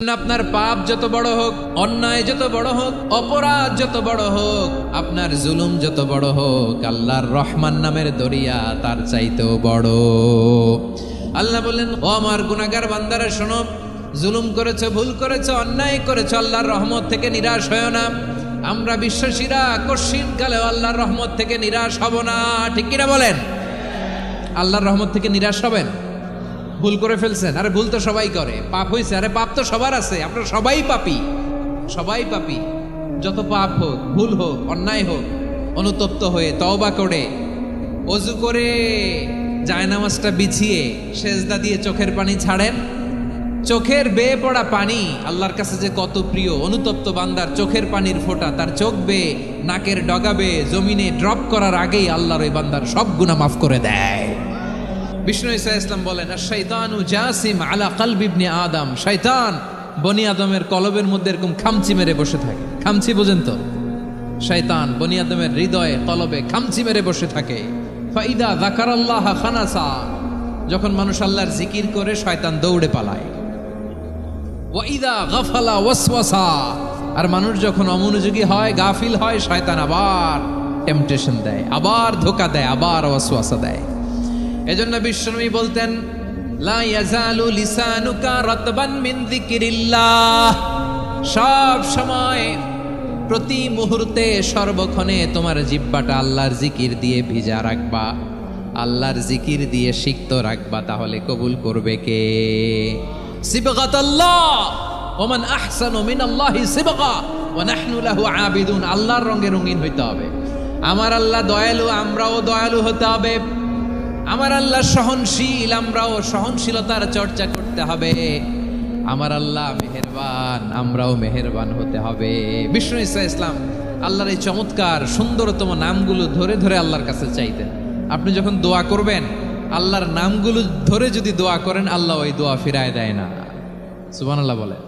আপনার পাপ যত বড় হোক, অন্যায় যত বড় হোক, অপরাধ যত বড় হোক, আপনার জুলুম যত বড় হোক, আল্লাহর রহমান নামের দরিয়া তার চাইতেও বড়। আল্লাহ বললেন, ও আমার গুনাহগার বান্দারা শোনো, জুলুম করেছো, ভুল করেছো, অন্যায় করেছো, আল্লাহর রহমত থেকে নিরাশ হয়ো না। আমরা বিশ্বাসীরা কশিনকালেও আল্লাহর রহমত থেকে নিরাশ হব না। ঠিক কিনা বলেন? আল্লাহর রহমত থেকে নিরাশ হবেন? ভুল করে ফেলছেন, আরে ভুল তো সবাই করে। পাপ হয়েছে, আরে পাপ তো সবার আছে, আপনারা সবাই পাপী, সবাই পাপী। যত পাপ হোক, ভুল হোক, অন্যায় হোক, অনুতপ্ত হয়ে তওবা করে ওযু করে জায়নামাজটা বিছিয়ে সেজদা দিয়ে চোখের পানি ছাড়েন। চোখের বেয়ে পড়া পানি আল্লাহর কাছে যে কত প্রিয়। অনুতপ্ত বান্দার চোখের পানির ফোঁটা তার চোখ বেয়ে, নাকের ডগা বেয়ে জমিনে ড্রপ করার আগেই আল্লাহর ওই বান্দার সব গুনাহ মাফ করে দেয়। বিষ্ণু ঈসা ইসলাম বলেন, শাইতানু জাসিম আলা কলবি ইবনে আদম। শয়তান বনি আদমের কলবের মধ্যে এরকম খামচি মেরে বসে থাকে। খামচি বোঝেন তো? শয়তান বনি আদমের হৃদয়ে, কলবে খামচি মেরে বসে থাকে। ফাইদা যাকারাল্লাহ খানাসা। যখন মানুষ আল্লাহর জিকির করে, শয়তান দৌড়ে পালায়। ওয়াইদা গাফালা ওয়াসওয়াসা। আর মানুষ যখন অমনোযোগী হয়, গাফিল হয়, শয়তান আবার টেম্পটেশন দেয়, আবার ধোঁকা দেয়, আবার ওয়াসওয়াসা দেয়। এজন্য বিশ্বনবী বলতেন, লা ইয়াজালু লিসানুকা রাতবান মিন যিকরিল্লাহ। সব সময়, প্রতি মুহূর্তে, সর্বক্ষণে তোমার জিহ্বাটা আল্লাহর জিকির দিয়ে ভিজা রাখবা, আল্লাহর জিকির দিয়ে সিক্ত রাখবা। তাহলে কবুল করবে কে? সিবগাতাল্লাহ, ওমান আহসানু মিনাল্লাহি সিবগা ওয়া নাহনু লাহু আবিদুন। আল্লাহর রঙে রঙিন হইতে হবে। আমার আল্লাহ দয়ালু, আমরাও দয়ালু হতে হবে। আমার আল্লাহ সহনশীল, আমরাও সহনশীলতার চর্চা করতে হবে। আমার আল্লাহ মেহেরবান, আমরাও মেহেরবান হতে হবে। বিষ্ণু ঈসা ইসলাম আল্লাহর এই চমৎকার সুন্দরতম নামগুলো ধরে ধরে আল্লাহর কাছে চাইতেন। আপনি যখন দোয়া করবেন, আল্লাহর নামগুলো ধরে যদি দোয়া করেন, আল্লাহ ওই দোয়া ফিরায় দেয় না। সুবহানাল্লাহ বলেন।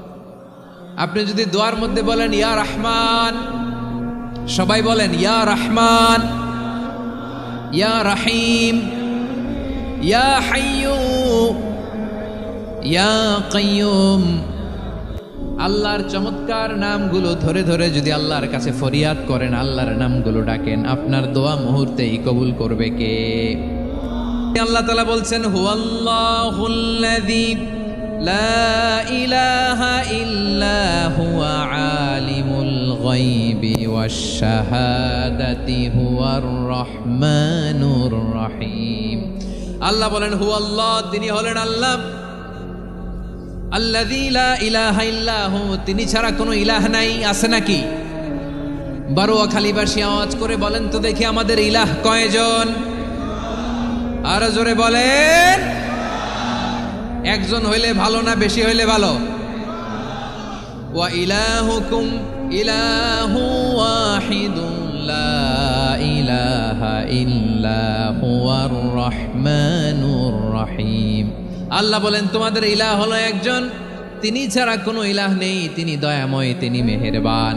আপনি যদি দোয়ার মধ্যে বলেন ইয়া রহমান, সবাই বলেন ইয়া রহমান, ইয়া রহিম, ইয়া হাইয়ু, ইয়া কাইয়ুম। আল্লাহর চমৎকার নামগুলো ধরে ধরে যদি আল্লাহর কাছে ফরিয়াদ করেন, আল্লাহর নামগুলো ডাকেন, আপনার দোয়া মুহূর্তেই কবুল করবে কে? আল্লাহ তাআলা বলছেন, হুয়াল্লাহুল্লাযী লা ইলাহা ইল্লা হুয়া আলিমুল গায়বি ওয়াশ শাহাদাতি হুয়ার রহমানুর রহিম। আল্লাহ বলেন, হুয়াল্লাহ, তিনি হলেন আল্লাহ, আল্লাযী লা ইলাহা ইল্লাহু, তিনি ছাড়া কোনো ইলাহ নাই। আছে নাকি? বারোয়াখালীবাসী আওয়াজ করে বলেন তো দেখি, আমাদের ইলাহ কয়জন? আরো জোরে বলেন। একজন হইলে ভালো না বেশি হইলে ভালো? ওয়া ইলাহুকুম ইলাহু ওয়াহিদুন লা ইলাহা ইল্লা হুয়ার রহমানুর রহিম। আল্লাহ বলেন, তোমাদের ইলাহ হলো একজন, তিনি ছাড়া কোনো ইলাহ নেই, তিনি দয়াময়, তিনি মেহেরবান।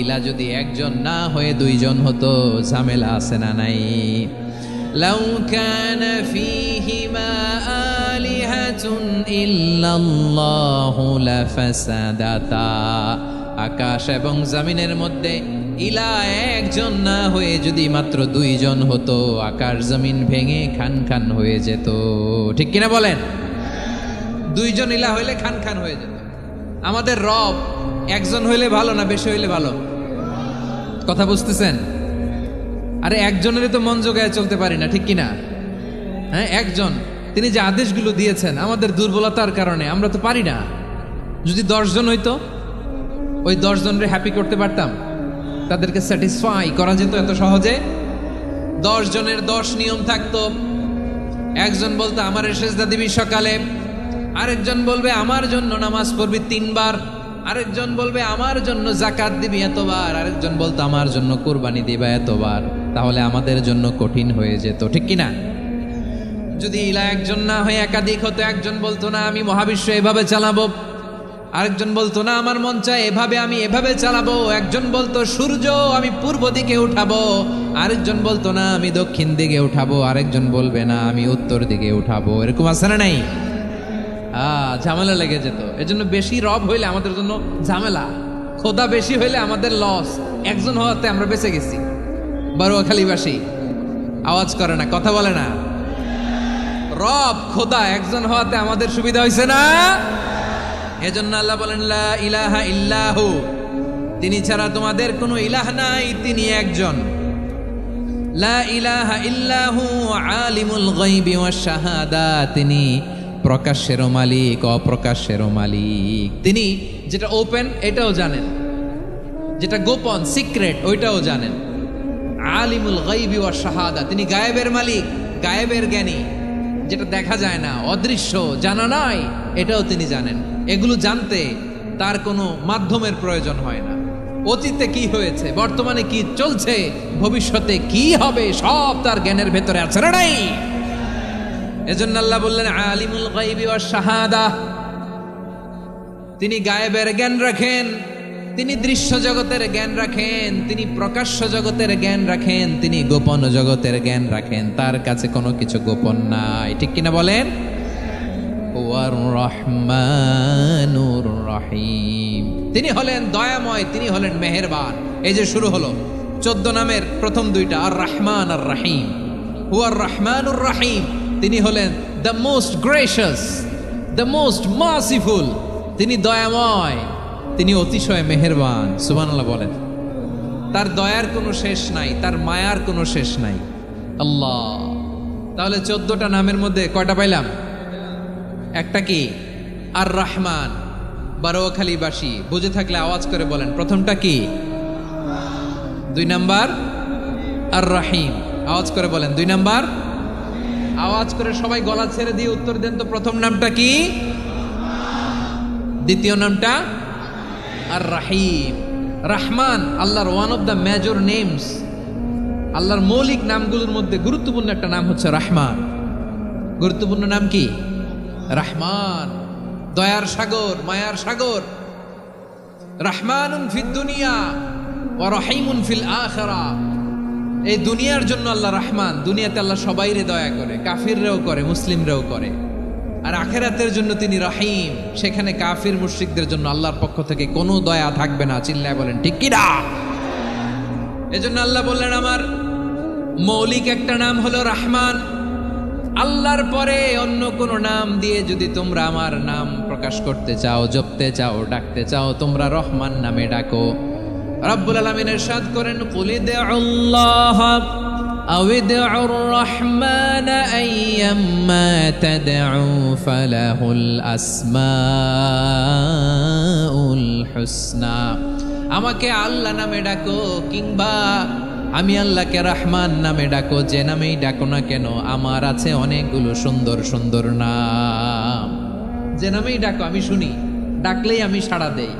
ইলাহ যদি একজন না হয়ে দুইজন হতো, ঝামেলা আছে না নাই? লাউ কানা ফীহিমা আলিহাতুন ইল্লাল্লাহু লাফাসাদাতা। আকাশ এবং জমিনের মধ্যে ইলাহ একজন না হয়ে যদি মাত্র দুইজন হতো, আকাশ জমিন ভেঙে খান খান হয়ে যেত। ঠিক কিনা বলেন? দুইজন ইলাহ হইলে খান খান হয়ে যেত। আমাদের রব একজন হইলে ভালো না বেশি হইলে ভালো? কথা বুঝতেছেন? আরে একজনেরই তো মন জোগায় চলতে পারি না, ঠিক কিনা? হ্যাঁ, একজন, তিনি যে আদেশগুলো দিয়েছেন, আমাদের দুর্বলতার কারণে আমরা তো পারি না। যদি 10 জন হইতো, ওই 10 জনরে হ্যাপি করতে পারতাম, তাদেরকে স্যাটিসফাই করা যেত এত সহজে। 10 জনের 10 নিয়ম থাকতো। একজন বলতো আমার সেজদা দিবি সকালে, আরেকজন বলবে আমার জন্য নামাজ পড়বি 3 বার, আরেকজন বলবে আমার জন্য যাকাত দিবি এতবার, আরেকজন বলতো আমার জন্য কুরবানি দিবা এতবার। তাহলে আমাদের জন্য কঠিন হয়ে যেত, ঠিক কিনা? যদি ইলাহ একজন না হয়ে একাধিক হতো, একজন বলতো না আমি মহাবিশ্ব এভাবে চালাবো, আরেকজন বলতো না আমার মন চায় এভাবে, আমি এভাবে চালাবো, একজন বলতো সূর্য আমি পূর্ব দিকে উঠাবো, আরেকজন বলতো না আমি দক্ষিণ দিকে উঠাবো, আরেকজন বলবে না আমি উত্তর দিকে উঠাবো। এরকম আছে না নাই? ঝামেলা লেগে যেত। এজন্য বেশি রব হইলে আমাদের জন্য ঝামেলা, খোদা বেশি হইলে আমাদের লস। একজন হওয়াতে আমরা বেঁচে গেছি। বারুয়াখালীবাসী আওয়াজ করে না, কথা বলে না। রব খোদা একজন হওয়াতে আমাদের সুবিধা হয়েছে না? এজন্য আল্লাহ বলেন লা ইলাহা ইল্লাহু, তিনি ছাড়া তোমাদের কোনো ইলাহ নাই, তিনি একজন। লা ইলাহা ইল্লাহু আলিমুল গায়বি ওয়াশ শাহাদা, তিনি প্রকাশ্যেরও মালিক অপ্রকাশ্যেরও মালিক। তিনি যেটা ওপেন এটাও জানেন, যেটা গোপন সিক্রেট ওইটাও জানেন। আলিমুল গায়বি ওয়াশ শাহাদা, তিনি গায়েবের মালিক, গায়েবের জ্ঞানী, যেটা দেখা যায় না, অদৃশ্য, জানা নাই, এটাও তিনি জানেন। এগুলো জানতে তার কোনো মাধ্যমের প্রয়োজন হয় না। অতীতে কি হয়েছে, বর্তমানে কি চলছে, ভবিষ্যতে কি হবে, সব তার জ্ঞানের ভেতরে আছে না নাই? এজন্য আল্লাহ বললেন আলিমুল গায়বি ওয়াশ শাহাদা, তিনি গায়েবের জ্ঞান রাখেন, তিনি দৃশ্য জগতের জ্ঞান রাখেন, তিনি প্রকাশ্য জগতের জ্ঞান রাখেন, তিনি গোপন জগতের জ্ঞান রাখেন। তার কাছে কোনো কিছু গোপন নাই, ঠিক কিনা বলেন? ওয়ার রহমানুর রহিম, তিনি হলেন দয়াময়, তিনি হলেন মেহেরবান। এই যে শুরু হলো 14 নামের প্রথম দুইটা, আর রহমান আর রহিম। ওয়ার রহমানুর রহিম, তিনি হলেন the most gracious, the most merciful, তিনি দয়াময়, তিনি অতিশয় মেহেরবান। সুবহানাল্লাহ বলেন। তার দয়ার কোনো শেষ নাই, তার মায়ার কোনো শেষ নাই। আল্লাহ, তাহলে 14টা নামের মধ্যে কয়টা পাইলাম? একটা কি? আর রহমান। বারোয়াখালীবাসী বুঝে থাকলে আওয়াজ করে বলেন, প্রথমটা কি? 2 নাম্বার আর রহিম। আওয়াজ করে বলেন 2 নাম্বার। আওয়াজ করে সবাই গলা ছেড়ে দিয়ে উত্তর দেন তো, প্রথম নামটা কি? দ্বিতীয় নামটা? আর রহিম। রহমান আল্লাহর one of the major names, আল্লাহর মৌলিক নামগুলোর মধ্যে গুরুত্বপূর্ণ একটা নাম হচ্ছে রহমান। গুরুত্বপূর্ণ নাম কি? রহমান, দয়ার সাগর, মায়ার সাগর। রহমানুন ফিদ দুনিয়া ওয়া রহিমুন ফিল আখিরা। এই দুনিয়ার জন্য আল্লাহ রহমান, দুনিয়াতে আল্লাহ সবাইরে দয়া করে, কাফিররাও করে, মুসলিমরাও করে। আর আখিরাতের জন্য তিনি রহিম, সেখানে কাফির মুশরিকদের জন্য আল্লাহর পক্ষ থেকে কোনো দয়া থাকবে না। চিল্লায় বলেন ঠিক কি না? এজন্য আল্লাহ বললেন আমার মৌলিক একটা নাম হলো রহমান। আল্লাহর পরে অন্য কোন নাম দিয়ে যদি তোমরা আমার নাম প্রকাশ করতে চাও, জপতে চাও, ডাকতে চাও, তোমরা রহমান নামে ডাকো। রব্বুল আলামিন ইরশাদ করেন, কুলিদুল্লাহ আউইদুর রহমান আইয়াম্মা তাদউ ফালাহুল আসমাউল হুসনা। আমাকে আল্লাহ নামে ডাকো, কিংবা আমি আল্লাহকে রহমান নামে ডাকো, যে নামেই ডাকো না কেন আমার আছে অনেকগুলো সুন্দর সুন্দর নাম। যে নামেই ডাকো আমি শুনি, ডাকলেই আমি সাড়া দেই।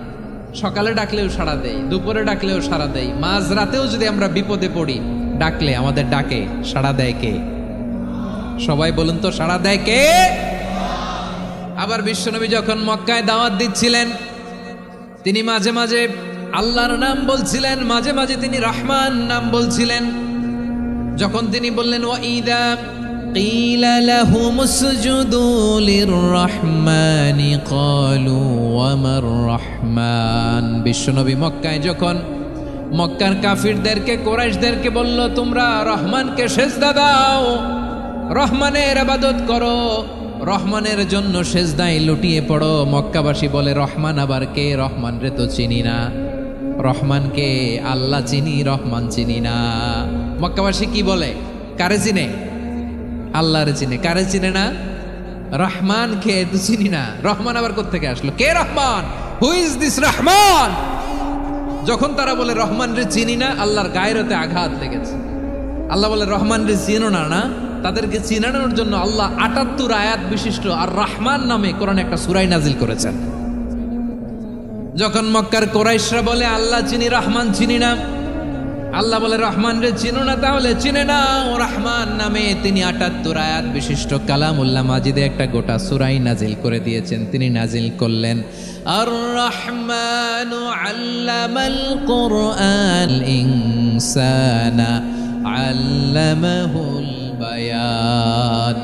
সকালে ডাকলেও সাড়া দেই, দুপুরে ডাকলেও সাড়া দেই, মাঝরাতেও যদি আমরা বিপদে পড়ি ডাকলে আমাদের ডাকে সাড়া দেয় কে? সবাই বলুন তো, সাড়া দেয় কে? আবার বিশ্বনবী যখন মক্কায় দাওয়াত দিচ্ছিলেন, তিনি মাঝে মাঝে আল্লাহর নাম বলছিলেন, মাঝে মাঝে তিনি রহমান নাম বলছিলেন। যখন তিনি বললেন ওয়াইদা কিলা লাহুমুসজুদু লিররহমানি ক্বালু ওয়ামার রহমান। বিশ্বনবী মক্কায় যখন মক্কার কাফিরদেরকে, কুরাইশদেরকে বলল তোমরা রহমানকে সেজদা দাও, রহমানের ইবাদত করো, রহমানের জন্য সেজদায় লুটিয়ে পড়ো। মক্কাবাসী বলে রহমান আবার কে? রহমান রে তো চিনি না। রহমানকে? আল্লাহ চিনি, রহমান চিনি না। মক্কাবাসী কি বলে? কারে চিনে? আল্লাহরে চিনে। কারে চিনে না? রহমান কে তো চিনি না। রহমান আবার কোত্থেকে আসলো? কে Rahman? Who is this Rahman? যখন তারা বলে রহমান রে চিনি না, আল্লাহর গায়রতে আঘাত লেগেছে। আল্লাহ বলে রহমান রে চিনো না, না? তাদেরকে চিনানোর জন্য আল্লাহ ৭৮ আয়াত বিশিষ্ট আর রহমান নামে কোরআনে একটা সূরা নাজিল করেছেন। যখন মক্কার কুরাইশরা বলে আল্লাহ চিনি, রহমান চিনি না, আল্লাহ বলে রহমান রে চিনো না, তাহলে চিনে নাও রহমান নামে। তিনি ৭৮ আয়াত বিশিষ্ট কালামুল্লাহ মাজিদে একটা গোটা সূরা নাজিল করে দিয়েছেন। তিনি নাজিল করলেন আর রহমানু আল্লামাল কুরআন ইনসানা আল্লামাহুল বায়ান।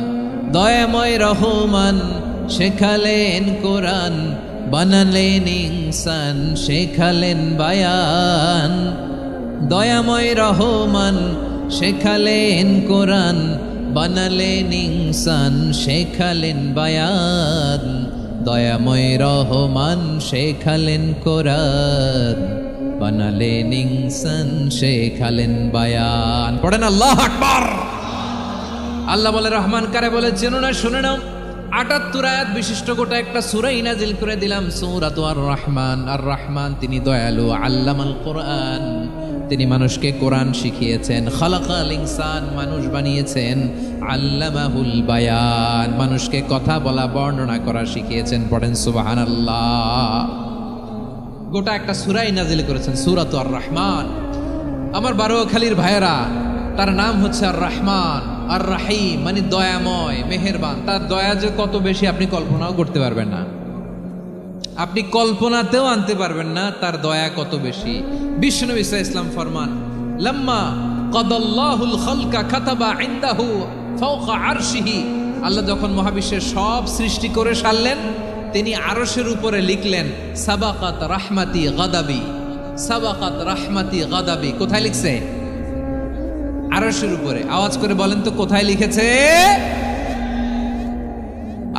দয়াময় রহমান শেখালেন কোরআন, বানালেন ইনসান, শেখালেন বায়ান। দয়াময় রহমান, শেখালেন কোরআন, বানালেন ইনসান, শেখালেন বায়ান। দয়াময় রহমান, শেখালেন কোরআন, বানালেন ইনসান, শেখালেন বায়ান। পড়েন আল্লাহু আকবার। আল্লাহ বলে, রহমান কারে বলে চেনো না? শুনে নাও। ৭৮ আয়াত বিশিষ্ট গোটা একটা সূরাই নাজিল করে দিলাম, সূরাতু আর রহমান। আর রহমান তিনি দয়ালু। আল্লামাল কোরআন, তিনি মানুষকে কোরআন শিখিয়েছেন। খালাকাল ইনসান, মানুষ বানিয়েছেন। আল্লামাহুল বায়ান, মানুষকে কথা বলা, বর্ণনা করা শিখিয়েছেন। পড়েন সুবহানাল্লাহ। গোটা একটা সূরাই নাজিল করেছেন, সূরাতু আর রহমান। আমার বারোয়াখালীর ভাইয়েরা, তার নাম হচ্ছে আর রহমান আর রাহিম, মানে দয়াময়, মেহেরবান। তার দয়া যে কত বেশি আপনি কল্পনাও করতে পারবেন না, আপনি কল্পনাতেও আনতে পারবেন না তার দয়া কত বেশি। বিশ্বনবী সাল্লাল্লাহু আলাইহি ওয়াসাল্লাম ফরমান, লাম্মা কাদাল্লাহুল খালকা কাতাবা ইনদাহু ফাওকা আরশিহি। আল্লাহ যখন মহাবিশ্বের সব সৃষ্টি করে সারলেন, তিনি আরশের উপরে লিখলেন, সাবাকাত রাহমাতি গাদাবি, সাবাকাত রাহমাতি গাদাবি। কোথায় লিখছে? আরশের উপরে। আওয়াজ করে বলেন তো, কোথায় লিখেছে?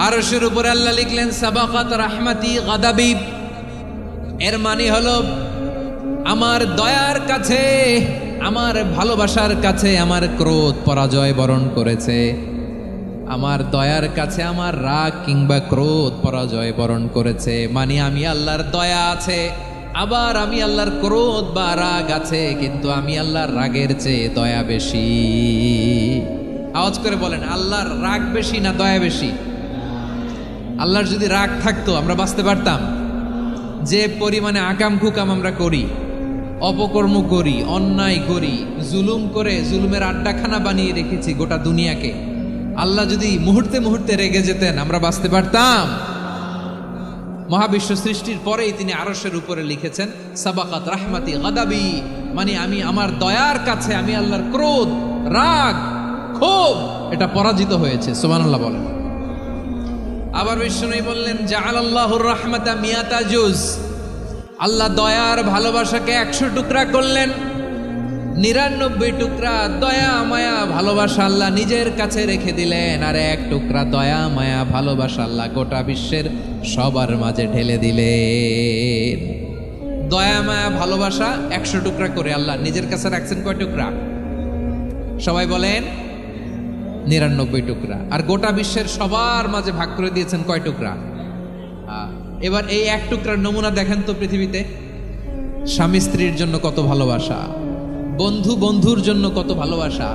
আরশের উপরে আল্লাহ লিখলেন, সাবাকাত রাহমাতি গাদাবি। এর মানে হলো, আমার দয়ার কাছে, আমার ভালোবাসার কাছে আমার ক্রোধ পরাজয় বরণ করেছে। আমার দয়ার কাছে আমার রাগ কিংবা ক্রোধ পরাজয় বরণ করেছে। মানে আমি আল্লাহর দয়া আছে, আবার আমি আল্লাহর ক্রোধ বা রাগ আছে, কিন্তু আমি আল্লাহর রাগের চেয়ে দয়া বেশি। আওয়াজ করে বলেন, আল্লাহর রাগ বেশি না দয়া বেশি? আল্লাহর যদি রাগ থাকতো আমরা বাঁচতে পারতাম? যে পরিমাণে আকাম কুকাম আমরা করি, অপকর্ম করি, অন্যায় করি, জুলুম করে জুলুমের আড্ডাখানা বানিয়ে রেখেছি গোটা দুনিয়াকে, আল্লাহ যদি মুহূর্তে মুহূর্তে রেগে যেতেন আমরা বাঁচতে পারতাম? মহাবিশ্ব সৃষ্টির পরেই তিনি আরশের উপরে লিখেছেন, সাবাকাত রাহমাতি গাদাবি, মানে আমি আমার দয়ার কাছে আমি আল্লাহর ক্রোধ, রাগ, ক্ষোভ এটা পরাজিত হয়েছে। সুবহানাল্লাহ বলেন। আবার বিষ্ণু বললেন, জাআলাল্লাহুর রাহমাতা মিয়াতা জুজ। আল্লাহ দয়ার ভালোবাসাকে 100 টুকরা করলেন। 99 টুকরা দয়া মায়া ভালোবাসা আল্লাহ নিজের কাছে রেখে দিলেন, আর 1 টুকরা দয়া মায়া ভালোবাসা আল্লাহ গোটা বিশ্বের সবার মাঝে ঢেলে দিলেন। দয়া মায়া ভালোবাসা 100 টুকরা করে আল্লাহ নিজের কাছে রাখছেন। কয় টুকরা? সবাই বলেন, 99 টুকরা। আর গোটা বিশ্বের সবার মাঝে ভাগ করে দিয়েছেন কয় টুকরা? এবার এই 1 টুকরার নমুনা দেখেন তো পৃথিবীতে। স্বামী স্ত্রীর জন্য কত ভালোবাসা, বন্ধু বন্ধুর জন্য কত ভালোবাসা,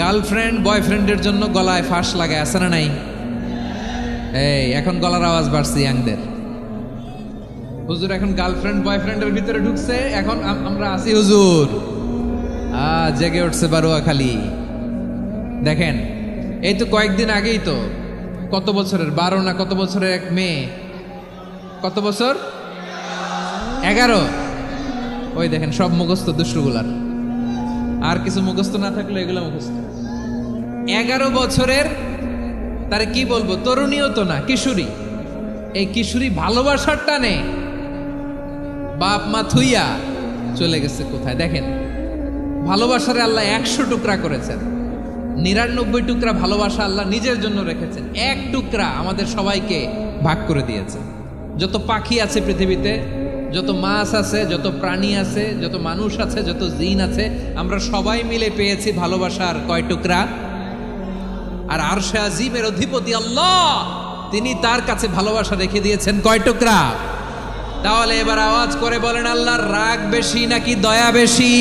গার্লফ্রেন্ড বয়ফ্রেন্ডের জন্য গলায় ফাঁস লাগায়, আছে না নাই? এই এখন গলার আওয়াজ বাড়ছে ইয়াংদের। হুজুর এখন গার্লফ্রেন্ড বয়ফ্রেন্ডের ভিতরে ঢুকছে, এখন আমরা আছি হুজুর। জেগে উঠছে বারোয়াখালী। দেখেন, এই তো কয়েকদিন আগেই তো, কত বছরের 12 না কত বছরের এক মেয়ে, কত বছর? 11। ওই দেখেন সব মুখস্থ দুষ্টগুলার, আর কিছু মুখস্থ না থাকলে এগুলো মুখস্থ। 11 বছরের, তারে কি বলবো, তরুণীও তো না, কিশোরী। এই কিশোরী ভালোবাসার টানে বাপ মা থুইয়া চলে গেছে কোথায়? দেখেন, ভালোবাসারে আল্লাহ 100 টুকরা করেছেন। 99 টুকরা ভালোবাসা আল্লাহ নিজের জন্য রেখেছেন, 1 টুকরা আমাদের সবাইকে ভাগ করে দিয়েছেন। যত পাখি আছে পৃথিবীতে, যত মাছ আছে, যত প্রাণী আছে, যত মানুষ আছে, যত জিন আছে, আমরা সবাই মিলে পেয়েছি ভালোবাসার কয় টুকরা? আর আরশে আজিমের অধিপতি আল্লাহ, তিনি তার কাছে ভালোবাসা রেখে দিয়েছেন কয় টুকরা? তাহলে এবার আওয়াজ করে বলেন, আল্লাহর রাগ বেশি নাকি দয়া বেশি?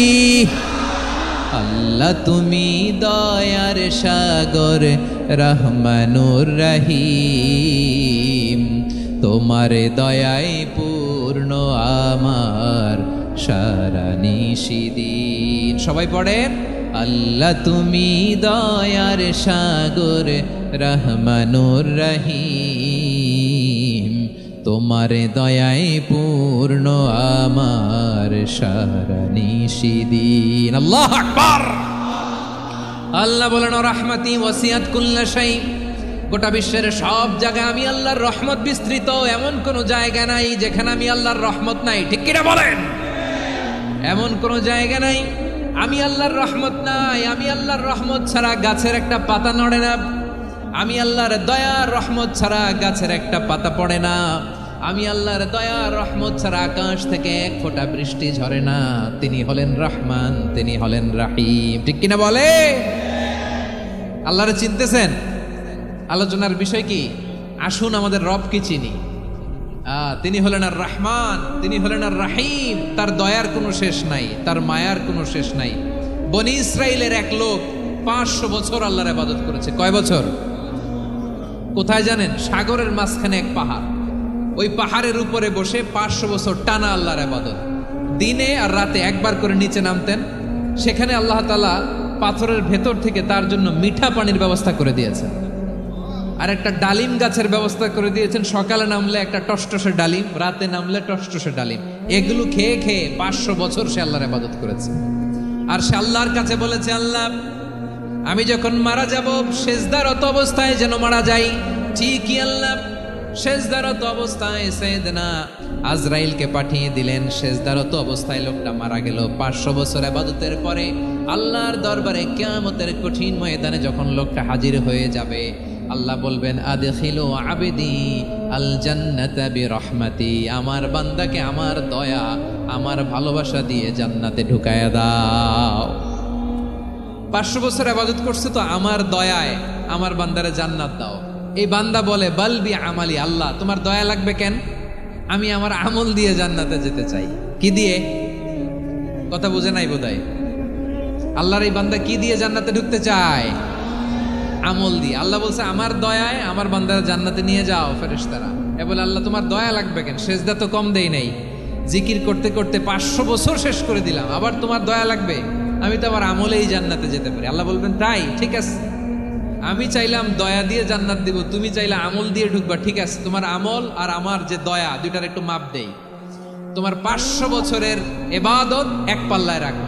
আল্লাহ তুমি দয়ার সাগর, রহমানুর রহিম, তোমার দয়ায় পূর্ণ আমার সারা নিশিদিন। সবাই পড়েন, আল্লাহ তুমি দয়ার সাগর, রহমানুর রহিম, তোমার দয়ায় পূর্ণ আমার সারা নিশিদিন। আল্লাহু আকবার। আল্লাহ বলেন, রাহমাতি ওয়াসিআত কুল্লা শাই, গোটা বিশ্বের সব জায়গায় আমি আল্লাহর রহমত বিস্তৃত, এমন কোন জায়গা নাই যেখানে আমি আল্লাহর রহমত নাই, ঠিক কিনা বলেন? এমন কোন জায়গা নাই আমি আল্লাহর রহমত নাই। আমি আল্লাহর রহমত ছাড়া গাছের একটা পাতা নড়ে না, আমি আল্লাহর দয়ার রহমত ছাড়া গাছের একটা পাতা পড়ে না, আমি আল্লাহর দয়ার রহমত ছাড়া আকাশ থেকে এক ফোঁটা বৃষ্টি ঝরে না। তিনি হলেন রহমান, তিনি হলেন রাহিম, ঠিক কিনা বলে? আল্লাহরে চিনতেছেন? আলোচনার বিষয় কি? আসুন আমাদের রবকে চিনি। তিনি হলেন আর রহমান, তিনি হলেন আর রাহিম। তার দয়ার কোনো শেষ নাই, তার মায়ার কোনো শেষ নাই। বনি ইসরাইলের এক লোক 500 বছর আল্লাহর ইবাদত করেছে। কয় বছর? কোথায় জানেন? সাগরের মাঝখানে এক পাহাড়, ওই পাহাড়ের উপরে বসে 500 বছর টানা আল্লাহর ইবাদত। দিনে আর রাতে একবার করে নিচে নামতেন। সেখানে আল্লাহ তাআলা পাথরের ভেতর থেকে তার জন্য মিঠা পানির ব্যবস্থা করে দিয়েছেন, আর একটা ডালিম গাছের ব্যবস্থা করে দিয়েছেন। সকালে নামলে একটা টসটসে ডালিম, রাতে নামলে টসটসে ডালিম। এগুলো খেয়ে খেয়ে 500 বছর সে আল্লাহর ইবাদত করেছে। আর সে আল্লাহর কাছে বলেছে, আল্লাহ আমি যখন মারা যাব সেজদারত অবস্থায় যেন মারা যাই। ঠিকই আল্লাহ সেজদারত অবস্থায় সাইয়েদনা আজরাইলকে পাঠিয়ে দিলেন। সেজদারত অবস্থায় লোকটা মারা গেল। 500 বছর ইবাদতের পরে আল্লাহর দরবারে কিয়ামতের কঠিন ময়দানে যখন লোকটা হাজির হয়ে যাবে, আল্লাহ বলবেন, আদখিলু আবদি আল জান্নাতা বিরহমাতি, আমার বান্দাকে আমার দয়া, আমার ভালোবাসা দিয়ে জান্নাতে ঢুকায়া দাও। 500 বছর ইবাদত করছে তো আমার দয়ায় আমার বান্দারে জান্নাত দাও। এই বান্দা বলে, বালবি আমালি, আল্লাহ তোমার দয়া লাগবে কেন? আমি আমার আমল দিয়ে জান্নাতে যেতে চাই। কি দিয়ে? কথা বুঝে নাই বোধহয়। আল্লাহর এই বান্দা কি দিয়ে জান্নাতে ঢুকতে চায়? আমল দিয়ে। আল্লাহ বলছে, আমার দয়ায় আমার বান্দারা জান্নাতে নিয়ে যাও ফেরেশতারা। এ বলে, আল্লাহ তোমার দয়া লাগবে কেন? সেজদা তো কম দেই নাই, জিকির করতে করতে 500 বছর শেষ করে দিলাম, আবার তোমার দয়া লাগবে? আমি তো আমার আমলেই জান্নাতে যেতে পারি। আল্লাহ বলবেন, তাই ঠিক আছে, আমি চাইলাম দয়া দিয়ে জান্নাত দিব, তুমি চাইলে আমল দিয়ে ঢুকবা, ঠিক আছে, তোমার আমল আর আমার যে দয়া দুইটার একটু মাপ দেই। তোমার 500 বছরের ইবাদত এক পাল্লায় রাখো।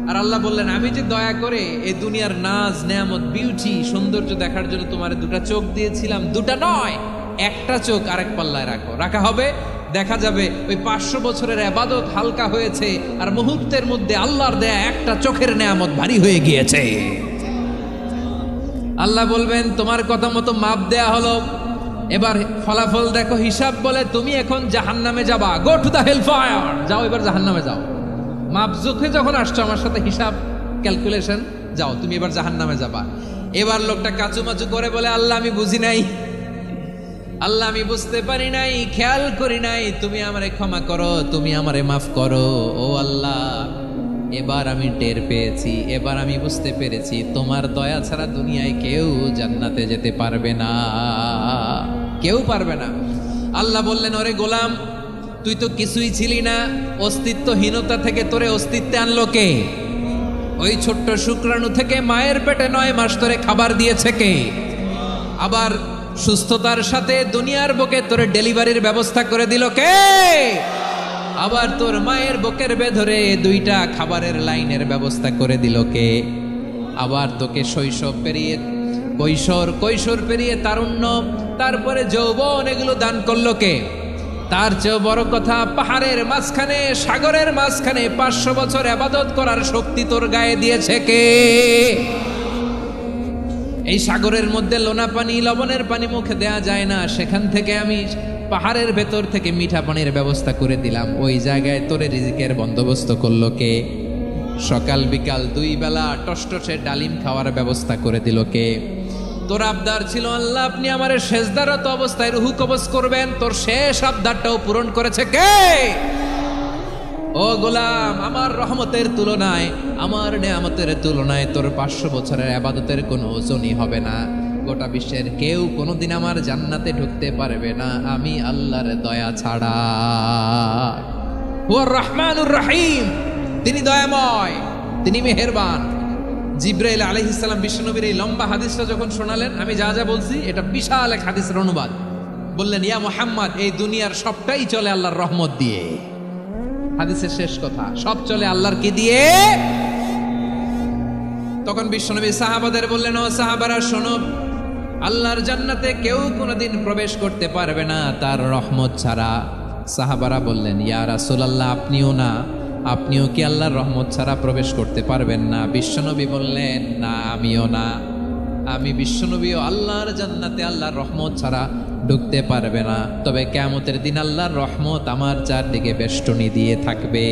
আর আল্লাহ বললেন, আমি যে দয়া করে এই দুনিয়ার নাজ নেয়ামত বিউটি সৌন্দর্য দেখার জন্য তোমার 2টা চোখ দিয়েছিলাম, 2টা নয়, একটা চোখ আরেক পাল্লায় রাখো। রাখা হবে, দেখা যাবে ওই 500 বছরের ইবাদত হালকা হয়েছে, আর মুহূর্তের মধ্যে আল্লাহর দেয়া একটা চোখের নেয়ামত ভারী হয়ে গিয়েছে। আল্লাহ বলবেন, তোমার কথা মতো মাপ দেয়া হলো, এবার ফলাফল দেখো, হিসাব বলে তুমি এখন জাহান্নামে যাবা। Go to the hell fire, যাও এবার জাহান্নামে যাও। মাপ জোখে যখন আসছো আমার সাথে হিসাব ক্যালকুলেশন, যাও তুমি এবার জাহান্নামে যাবা। এবার লোকটা কাচুমাচু করে বলে, আল্লাহ আমি বুঝি নাই, আল্লাহ আমি বুঝতে পারি নাই, খেয়াল করি নাই, তুমি আমারে ক্ষমা করো, তুমি আমারে মাফ করো। ও আল্লাহ, এবার আমি টের পেয়েছি, এবার আমি বুঝতে পেরেছি, তোমার দয়া ছাড়া দুনিয়ায় কেউ জান্নাতে যেতে পারবে না, কেউ পারবে না। আল্লাহ বললেন, ওরে গোলাম, তুই তো কিছুই ছিলি না, অস্তিত্বহীনতা থেকে তোরে অস্তিত্বে আনলো কে? ওই ছোট্ট শুক্রাণু থেকে মায়ের পেটে 9 মাস ধরে খাবার দিয়েছে কে? আবার সুস্থতার সাথে দুনিয়ার বুকে তোরে ডেলিভারির ব্যবস্থা করে দিল কে? আবার তোর মায়ের বুকের ভেতরে 2টা খাবারের লাইনের ব্যবস্থা করে দিল কে? আবার তোকে শৈশব পেরিয়ে কৈশোর পেরিয়ে তারুণ্য, তারপরে যৌবন, এগুলো দান করলো কে? তার চেয়ে বড় কথা, পাহাড়ের মাঝখানে, সাগরের মাঝখানে 500 বছর ইবাদত করার শক্তি তোর গায়ে দিয়েছে কে? এই সাগরের মধ্যে লোনা পানি, লবণের পানি মুখে দেয়া যায় না, সেখান থেকে আমি পাহাড়ের ভেতর থেকে মিঠা পানির ব্যবস্থা করে দিলাম। ওই জায়গায় তোরে রিজিকের বন্দোবস্ত করলো কে? সকাল বিকাল 2 বেলা টসটসে ডালিম খাওয়ার ব্যবস্থা করে দিল কে? তোর আবদার ছিল, আল্লাহ আপনি আমার সেজদারত অবস্থায় রুহু কবজ করবেন, তোর শেষ আবদারটাও পূরণ করেছে কে? ও গোলাম, আমার রহমতের তুলনায়, আমার নেয়ামতের তুলনায় তোর 500 বছরের ইবাদতের কোনো ওজনই হবে না। গোটা বিশ্বের কেউ কোনোদিন আমার জান্নাতে ঢুকতে পারবে না আমি আল্লাহর দয়া ছাড়া। হুয়ার রহমানুর রহিম, তিনি দয়াময়, তিনি মেহেরবান। জিব্রাইল আলাইহিস সালাম বিশ্বনবীর এই লম্বা হাদিসটা যখন শোনালেন, আমি যা যা বলছি এটা বিশাল এক হাদিসের অনুবাদ। বললেন, ইয়া মুহাম্মদ, এই দুনিয়ার সবটাই চলে আল্লাহর রহমত দিয়ে। হাদিসের শেষ কথা, সব চলে আল্লাহর কি দিয়ে? তখন বিশ্বনবী সাহাবাদের বললেন, ও সাহাবারা শোনো, আল্লাহর জান্নাতে কেউ কোনোদিন প্রবেশ করতে পারবে না তার রহমত ছাড়া। সাহাবারা বললেন, ইয়া রাসূলুল্লাহ, আপনিও না? আপনিও কি আল্লাহর রহমত ছাড়া প্রবেশ করতে পারবেন না? বিশ্বনবী বললেন, না, আমিও না। আমি বিশ্বনবীও আল্লাহর জান্নাতে আল্লাহর রহমত ছাড়া ঢুকতে পারবে না। তবে কিয়ামতের দিন আল্লাহর রহমত আমার চারদিকে বেষ্টনী দিয়ে থাকবে।